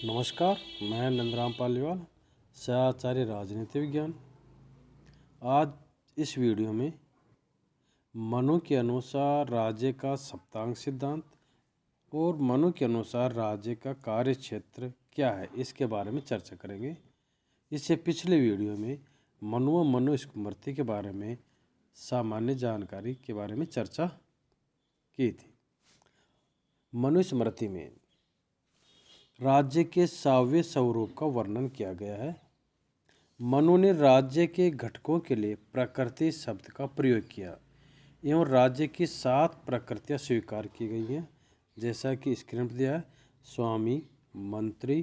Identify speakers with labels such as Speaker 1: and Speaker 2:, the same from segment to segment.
Speaker 1: नमस्कार। मैं नंदराम पालीवाल, सहआचार्य राजनीति विज्ञान। आज इस वीडियो में मनु के अनुसार राज्य का सप्तांग सिद्धांत और मनु के अनुसार राज्य का कार्य क्षेत्र क्या है, इसके बारे में चर्चा करेंगे। इससे पिछले वीडियो में मनु व मनुस्मृति के बारे में सामान्य जानकारी के बारे में चर्चा की थी। मनुस्मृति में राज्य के 7वें स्वरूप का वर्णन किया गया है। मनु ने राज्य के घटकों के लिए प्रकृति शब्द का प्रयोग किया एवं राज्य की 7 प्रकृतियां स्वीकार की गई हैं, जैसा कि स्क्रीन पर दिया है। स्वामी, मंत्री,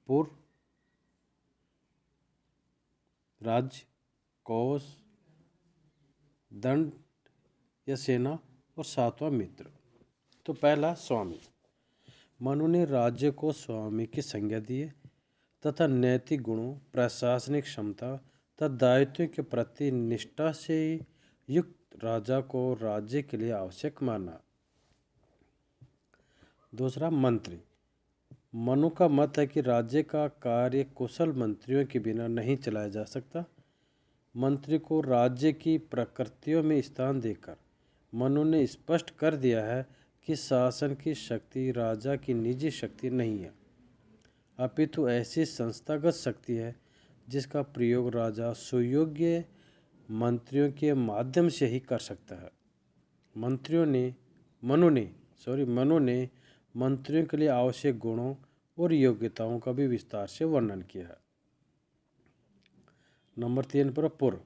Speaker 1: पुर, राज्य, कोष, दंड या सेना और 7वां मित्र। तो पहला स्वामी। मनु ने राज्य को स्वामी की संज्ञा दी है तथा नैतिक गुणों, प्रशासनिक क्षमता तथा दायित्व के प्रति निष्ठा से युक्त राजा को राज्य के लिए आवश्यक माना। दूसरा मंत्री। मनु का मत है कि राज्य का कार्य कुशल मंत्रियों के बिना नहीं चलाया जा सकता। मंत्री को राज्य की प्रकृतियों में स्थान देकर मनु ने स्पष्ट कर दिया है कि शासन की शक्ति राजा की निजी शक्ति नहीं है, अपितु ऐसी संस्थागत शक्ति है जिसका प्रयोग राजा सुयोग्य मंत्रियों के माध्यम से ही कर सकता है। मनु ने मंत्रियों के लिए आवश्यक गुणों और योग्यताओं का भी विस्तार से वर्णन किया है। नंबर 3 पर पुर।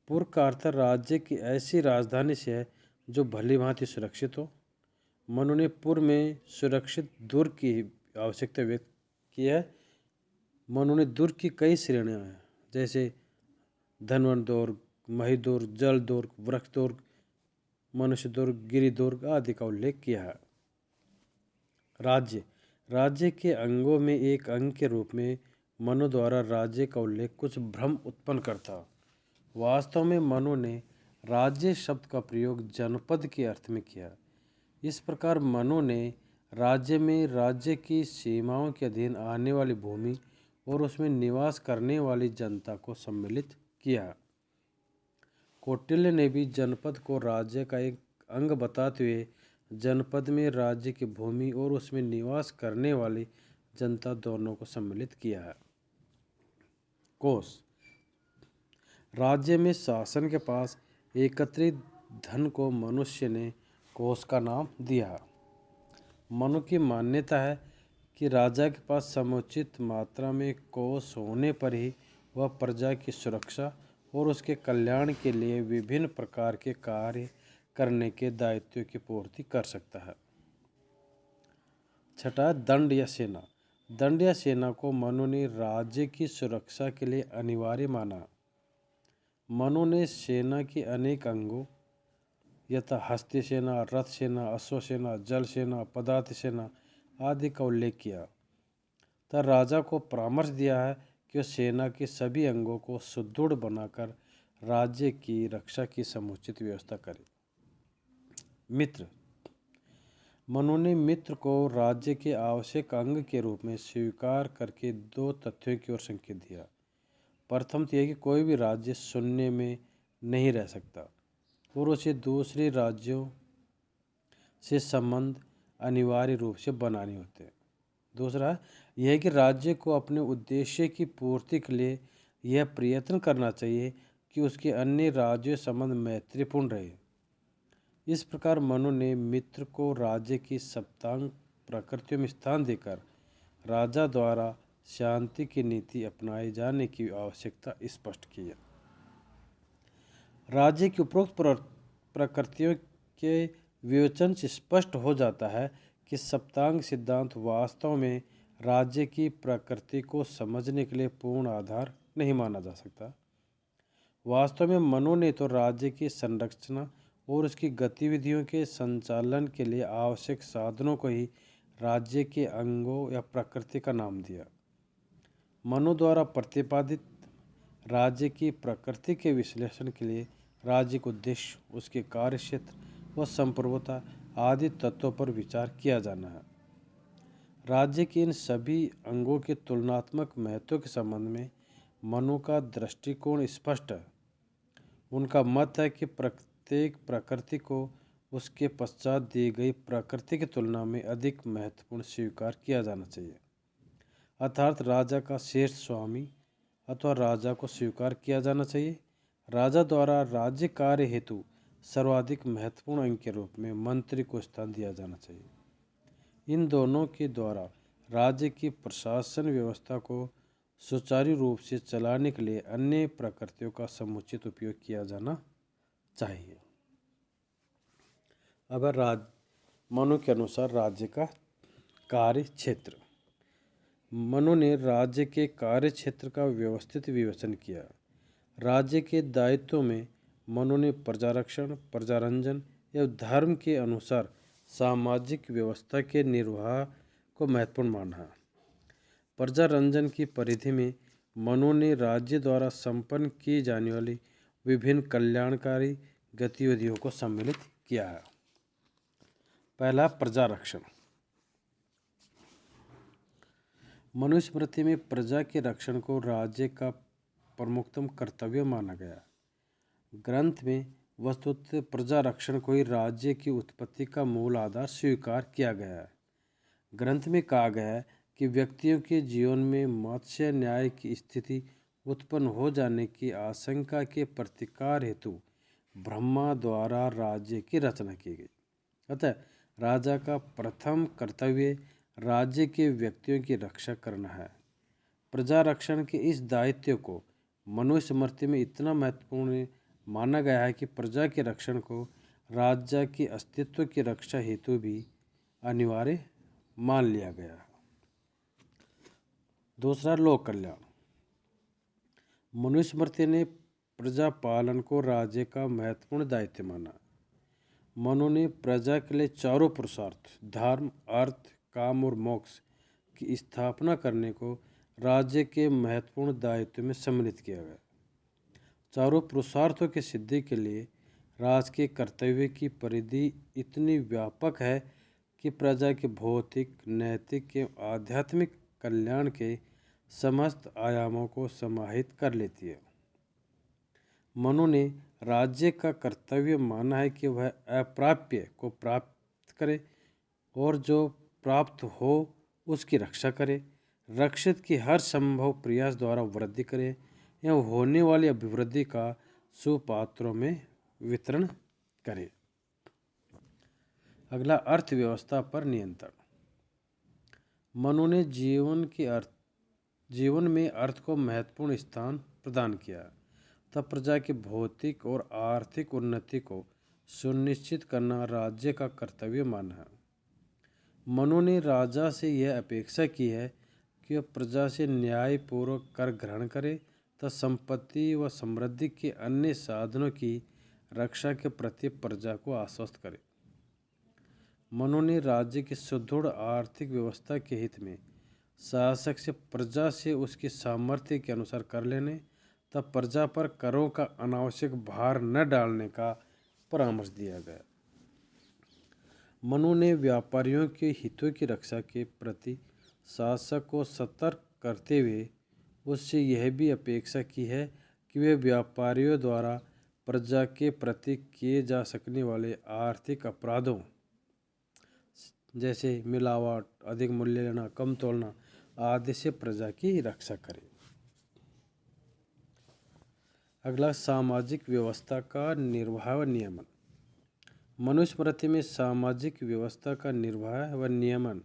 Speaker 1: पुर का अर्थ राज्य की ऐसी राजधानी से है जो भली भांति सुरक्षित हो। मनु ने पुर में सुरक्षित दुर्ग की आवश्यकता व्यक्त की है। मनु ने दुर्ग की कई श्रेणियां हैं, जैसे धनवन दुर्ग, मही दुर्ग, जल दुर्ग, वृक्ष दुर्ग, मनुष्य दुर्ग, गिरि दुर्ग आदि का उल्लेख किया है। राज्य के अंगों में एक अंग के रूप में मनु द्वारा राज्य का उल्लेख कुछ भ्रम उत्पन्न करता। वास्तव में मनु ने राज्य शब्द का प्रयोग जनपद के अर्थ में किया। इस प्रकार मनु ने राज्य में राज्य की सीमाओं के अधीन आने वाली भूमि और उसमें निवास करने वाली जनता को सम्मिलित किया। कौटिल्य ने भी जनपद को राज्य का एक अंग बताते हुए जनपद में राज्य की भूमि और उसमें निवास करने वाली जनता दोनों को सम्मिलित किया है। कोष। राज्य में शासन के पास एकत्रित धन को मनुष्य ने कोष का नाम दिया। मनु की मान्यता है कि राजा के पास समुचित मात्रा में कोष होने पर ही वह प्रजा की सुरक्षा और उसके कल्याण के लिए विभिन्न प्रकार के कार्य करने के दायित्व की पूर्ति कर सकता है। छठा, दंड या सेना। दंड या सेना को मनु ने राज्य की सुरक्षा के लिए अनिवार्य माना। मनु ने सेना के अनेक अंगों यथा हस्ती सेना, रथ सेना, अश्व सेना, जल सेना, पदाति सेना आदि का उल्लेख किया तथा राजा को परामर्श दिया है कि वह सेना के सभी अंगों को सुदृढ़ बनाकर राज्य की रक्षा की समुचित व्यवस्था करे। मित्र। मनु ने मित्र को राज्य के आवश्यक अंग के रूप में स्वीकार करके 2 तथ्यों की ओर संकेत दिया। प्रथम तो यह कि कोई भी राज्य शून्य में नहीं रह सकता और उसे दूसरे राज्यों से संबंध अनिवार्य रूप से बनाने होते हैं। दूसरा यह कि राज्य को अपने उद्देश्य की पूर्ति के लिए यह प्रयत्न करना चाहिए कि उसके अन्य राज्यों संबंध मैत्रीपूर्ण रहे। इस प्रकार मनु ने मित्र को राज्य की सप्तांग प्रकृतियों में स्थान देकर राजा द्वारा शांति की नीति अपनाए जाने की आवश्यकता स्पष्ट की है। राज्य की उपरोक्त प्रकृतियों के विवेचन से स्पष्ट हो जाता है कि सप्तांग सिद्धांत वास्तव में राज्य की प्रकृति को समझने के लिए पूर्ण आधार नहीं माना जा सकता। वास्तव में मनु ने तो राज्य की संरचना और उसकी गतिविधियों के संचालन के लिए आवश्यक साधनों को ही राज्य के अंगों या प्रकृति का नाम दिया। मनु द्वारा प्रतिपादित राज्य की प्रकृति के विश्लेषण के लिए राज्य के उद्देश्य, उसके कार्य क्षेत्र व संप्रभुता आदि तत्वों पर विचार किया जाना है। राज्य के इन सभी अंगों के तुलनात्मक महत्व के संबंध में मनु का दृष्टिकोण स्पष्ट है। उनका मत है कि प्रत्येक प्रकृति को उसके पश्चात दी गई प्रकृति की तुलना में अधिक महत्वपूर्ण स्वीकार किया जाना चाहिए। अर्थात राजा का श्रेष्ठ स्वामी अथवा राजा को स्वीकार किया जाना चाहिए। राजा द्वारा राज्य कार्य हेतु सर्वाधिक महत्वपूर्ण अंग के रूप में मंत्री को स्थान दिया जाना चाहिए। इन दोनों के द्वारा राज्य की प्रशासन व्यवस्था को सुचारू रूप से चलाने के लिए अन्य प्रकृतियों का समुचित उपयोग किया जाना चाहिए। अब मनु के अनुसार राज्य का कार्य क्षेत्र। मनु ने राज्य के कार्य क्षेत्र का व्यवस्थित विवेचन किया। राज्य के दायित्वों में मनु ने प्रजारक्षण, प्रजारंजन एवं धर्म के अनुसार सामाजिक व्यवस्था के निर्वाह को महत्वपूर्ण माना। प्रजारंजन की परिधि में मनु ने राज्य द्वारा संपन्न की जाने वाली विभिन्न कल्याणकारी गतिविधियों को सम्मिलित किया है। पहला, प्रजारक्षण। मनुस्मृति में प्रजा के रक्षण को राज्य का प्रमुखतम कर्तव्य माना गया। ग्रंथ में वस्तुतः प्रजा रक्षण को ही राज्य की उत्पत्ति का मूल आधार स्वीकार किया गया है। ग्रंथ में कहा गया है कि व्यक्तियों के जीवन में मत्स्य न्याय की स्थिति उत्पन्न हो जाने की आशंका के प्रतिकार हेतु ब्रह्मा द्वारा राज्य की रचना की गई। अतः राजा का प्रथम कर्तव्य राज्य के व्यक्तियों की रक्षा करना है। प्रजा रक्षण के इस दायित्व को मनुस्मृति में इतना महत्वपूर्ण माना गया है कि प्रजा के रक्षण को राज्य के अस्तित्व की रक्षा हेतु भी अनिवार्य मान लिया गया है। दूसरा, लोक कल्याण। मनुस्मृति ने प्रजा पालन को राज्य का महत्वपूर्ण दायित्व माना। मनु ने प्रजा के लिए चारों पुरुषार्थ धर्म, अर्थ, काम और मोक्ष की स्थापना करने को राज्य के महत्वपूर्ण दायित्व में सम्मिलित किया गया। चारों पुरुषार्थों की सिद्धि के लिए राज के कर्तव्य की परिधि इतनी व्यापक है कि प्रजा के भौतिक, नैतिक एवं आध्यात्मिक कल्याण के समस्त आयामों को समाहित कर लेती है। मनु ने राज्य का कर्तव्य माना है कि वह अप्राप्य को प्राप्त करे और जो प्राप्त हो उसकी रक्षा करे, रक्षित की हर संभव प्रयास द्वारा वृद्धि करे एवं होने वाली अभिवृद्धि का सुपात्रों में वितरण करे। अगला, अर्थव्यवस्था पर नियंत्रण। मनु ने जीवन में अर्थ को महत्वपूर्ण स्थान प्रदान किया। तब प्रजा की भौतिक और आर्थिक उन्नति को सुनिश्चित करना राज्य का कर्तव्य माना है। मनु ने राजा से यह अपेक्षा की है कि वह प्रजा से न्यायपूर्वक कर ग्रहण करे तथा संपत्ति व समृद्धि के अन्य साधनों की रक्षा के प्रति प्रजा को आश्वस्त करे। मनु ने राज्य की सुदृढ़ आर्थिक व्यवस्था के हित में शासक से प्रजा से उसकी सामर्थ्य के अनुसार कर लेने तब प्रजा पर करों का अनावश्यक भार न डालने का परामर्श दिया गया। मनु ने व्यापारियों के हितों की रक्षा के प्रति शासक को सतर्क करते हुए उससे यह भी अपेक्षा की है कि वे व्यापारियों द्वारा प्रजा के प्रति किए जा सकने वाले आर्थिक अपराधों जैसे मिलावट, अधिक मूल्य लेना, कम तोलना आदि से प्रजा की रक्षा करें। अगला, सामाजिक व्यवस्था का निर्वाह व नियमन। मनुस्मृति में सामाजिक व्यवस्था का निर्वाह व नियमन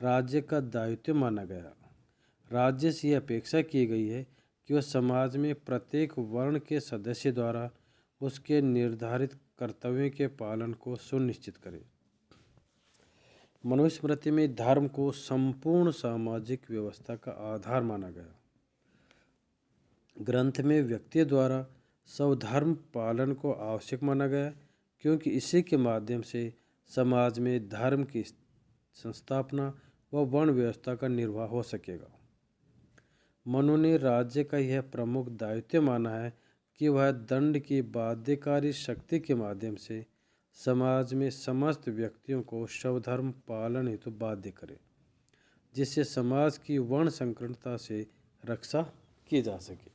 Speaker 1: राज्य का दायित्व माना गया। राज्य से यह अपेक्षा की गई है कि वह समाज में प्रत्येक वर्ण के सदस्य द्वारा उसके निर्धारित कर्तव्यों के पालन को सुनिश्चित करे। मनुस्मृति में धर्म को संपूर्ण सामाजिक व्यवस्था का आधार माना गया। ग्रंथ में व्यक्ति द्वारा स्वधर्म पालन को आवश्यक माना गया क्योंकि इसी के माध्यम से समाज में धर्म की संस्थापना व वर्ण व्यवस्था का निर्वाह हो सकेगा। मनु ने राज्य का यह प्रमुख दायित्व माना है कि वह दंड की बाध्यकारी शक्ति के माध्यम से समाज में समस्त व्यक्तियों को स्वधर्म पालन हेतु बाध्य करे जिससे समाज की वर्ण संकरता से रक्षा की जा सके।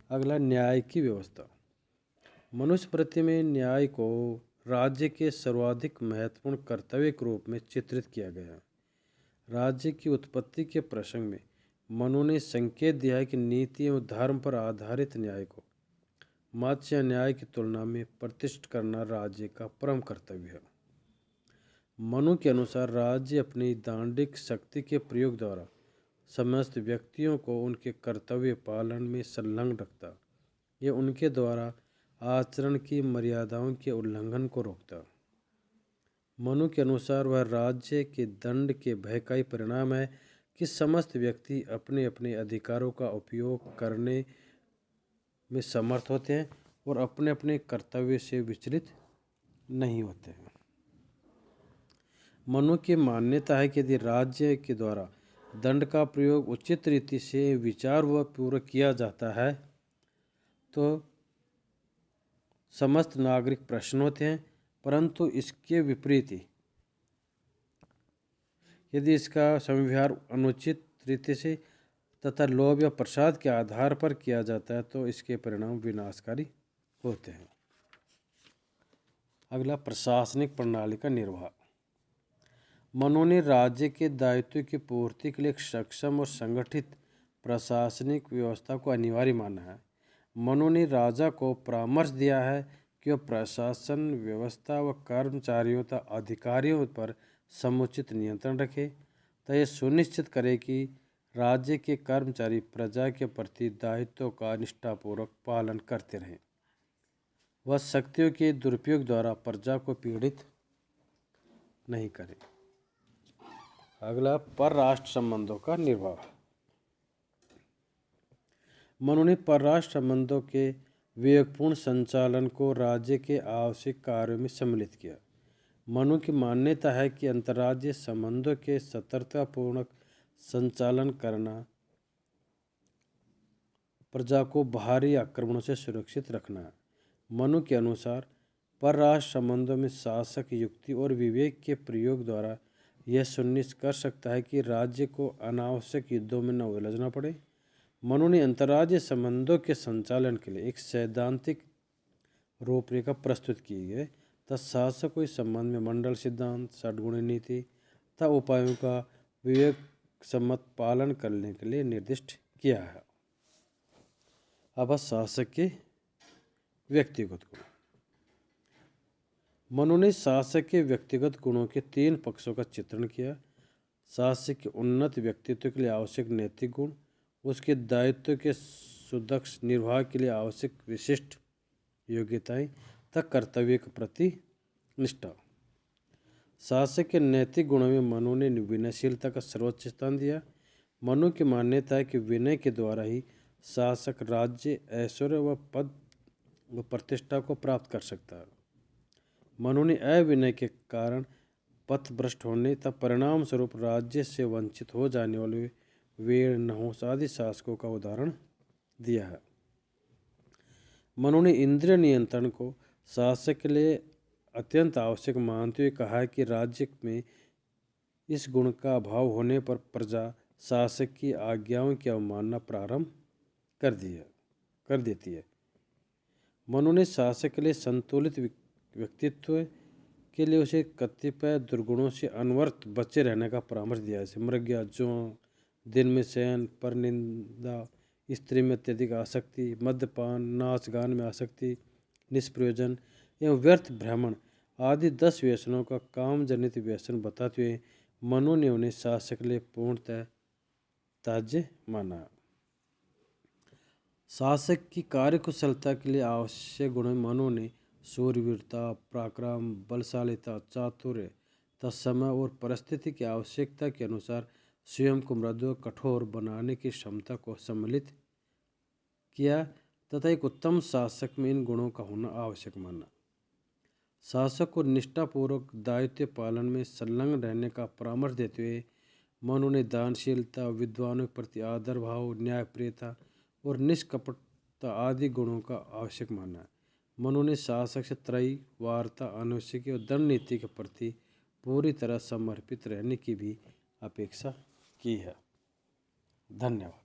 Speaker 1: अगला, न्याय की व्यवस्था। मनुष्य प्रति में न्याय को राज्य के सर्वाधिक महत्वपूर्ण कर्तव्य के रूप में चित्रित किया गया है। राज्य की उत्पत्ति के प्रसंग में मनु ने संकेत दिया है कि नीति एवं धर्म पर आधारित न्याय को मात्स्य न्याय की तुलना में प्रतिष्ठित करना राज्य का परम कर्तव्य है। मनु के अनुसार राज्य अपनी दांडिक शक्ति के प्रयोग द्वारा समस्त व्यक्तियों को उनके कर्तव्य पालन में संलग्न रखता। यह उनके द्वारा आचरण की मर्यादाओं के उल्लंघन को रोकता। मनु के अनुसार वह राज्य के दंड के भय का ही परिणाम है कि समस्त व्यक्ति अपने अपने अधिकारों का उपयोग करने में समर्थ होते हैं और अपने अपने कर्तव्य से विचलित नहीं होते हैं। मनु की मान्यता है कि यदि राज्य के द्वारा दंड का प्रयोग उचित रीति से विचार व पूर्वक किया जाता है तो समस्त नागरिक प्रसन्न होते हैं, परंतु इसके विपरीत यदि इसका संव्यवहार अनुचित रीति से तथा लोभ या प्रसाद के आधार पर किया जाता है तो इसके परिणाम विनाशकारी होते हैं। अगला, प्रशासनिक प्रणाली का निर्वाह। मनु ने राज्य के दायित्व की पूर्ति के लिए एक सक्षम और संगठित प्रशासनिक व्यवस्था को अनिवार्य माना है। मनु ने राजा को परामर्श दिया है कि वह प्रशासन व्यवस्था व कर्मचारियों तथा अधिकारियों पर समुचित नियंत्रण रखे तथा यह सुनिश्चित करे कि राज्य के कर्मचारी प्रजा के प्रति दायित्वों का निष्ठापूर्वक पालन करते रहें। वह शक्तियों के दुरुपयोग द्वारा प्रजा को पीड़ित नहीं करें। अगला, परराष्ट्र संबंधों का निर्वाह। मनु ने परराष्ट्र संबंधों के विवेकपूर्ण संचालन को राज्य के आवश्यक कार्यों में सम्मिलित किया। मनु की मान्यता है कि अंतर्राज्यीय संबंधों के सतर्कतापूर्वक संचालन करना प्रजा को बाहरी आक्रमणों से सुरक्षित रखना है। मनु के अनुसार परराष्ट्र संबंधों में शासक युक्ति और विवेक के प्रयोग द्वारा यह सुनिश्चित कर सकता है कि राज्य को अनावश्यक युद्धों में न उलझना पड़े। मनु ने अंतर्राज्यीय संबंधों के संचालन के लिए एक सैद्धांतिक रूपरेखा प्रस्तुत की है तथा शासक को इस संबंध में मंडल सिद्धांत, षड्गुणी नीति तथा उपायों का विवेक सम्मत पालन करने के लिए निर्दिष्ट किया है। अब शासक के व्यक्तिगत गुण। मनु ने शासक के व्यक्तिगत गुणों के 3 पक्षों का चित्रण किया। शासक के उन्नत व्यक्तित्व के लिए आवश्यक नैतिक गुण, उसके दायित्व के सुदक्ष निर्वाह के लिए आवश्यक विशिष्ट योग्यताएं तथा कर्तव्य के प्रति निष्ठा। शासक के नैतिक गुणों में मनु ने विनयशीलता का सर्वोच्च स्थान दिया। मनु की मान्यता है कि विनय के द्वारा ही शासक राज्य, ऐश्वर्य व पद व प्रतिष्ठा को प्राप्त कर सकता है। मनु ने अविनय के कारण पथभ्रष्ट होने तथा परिणाम स्वरूप राज्य से वंचित हो जाने वाले वेड़, नहुस आदि शासकों का उदाहरण दिया है। मनु ने इंद्रिय नियंत्रण को शासक के लिए अत्यंत आवश्यक मानते हुए कहा है कि राज्य में इस गुण का अभाव होने पर प्रजा शासक की आज्ञाओं की अवमानना प्रारंभ कर देती है। मनु ने शासक के लिए संतुलित व्यक्तित्व के लिए उसे कतिपय दुर्गुणों से अनवरत बचे रहने का परामर्श दिया है, जैसे मृग्या, जों, दिन में शयन, परनिंदा, स्त्री में अत्यधिक आसक्ति, मद्यपान, नाच गान में आसक्ति, निष्प्रयोजन एवं व्यर्थ भ्रमण आदि 10 व्यसनों का काम जनित व्यसन बताते हुए मनु ने उन्हें शासक के लिए पूर्णतः त्याज्य माना। शासक की कार्यकुशलता के लिए आवश्यक गुणों में मनु ने शूरवीरता, पराक्रम, बलशालिता, चातुर्य तथा समय और परिस्थिति की आवश्यकता के अनुसार स्वयं को मृदु और कठोर बनाने की क्षमता को सम्मिलित किया तथा एक उत्तम शासक में इन गुणों का होना आवश्यक माना। शासक को निष्ठापूर्वक दायित्व पालन में संलग्न रहने का परामर्श देते हुए मनु ने दानशीलता, विद्वानों के प्रति आदर भाव, न्यायप्रियता और निष्कपटता आदि गुणों का आवश्यक माना है। मनु ने शासक से त्रयी, वार्ता, अनुशिकी और दंड नीति के प्रति पूरी तरह समर्पित रहने की भी अपेक्षा की है। धन्यवाद।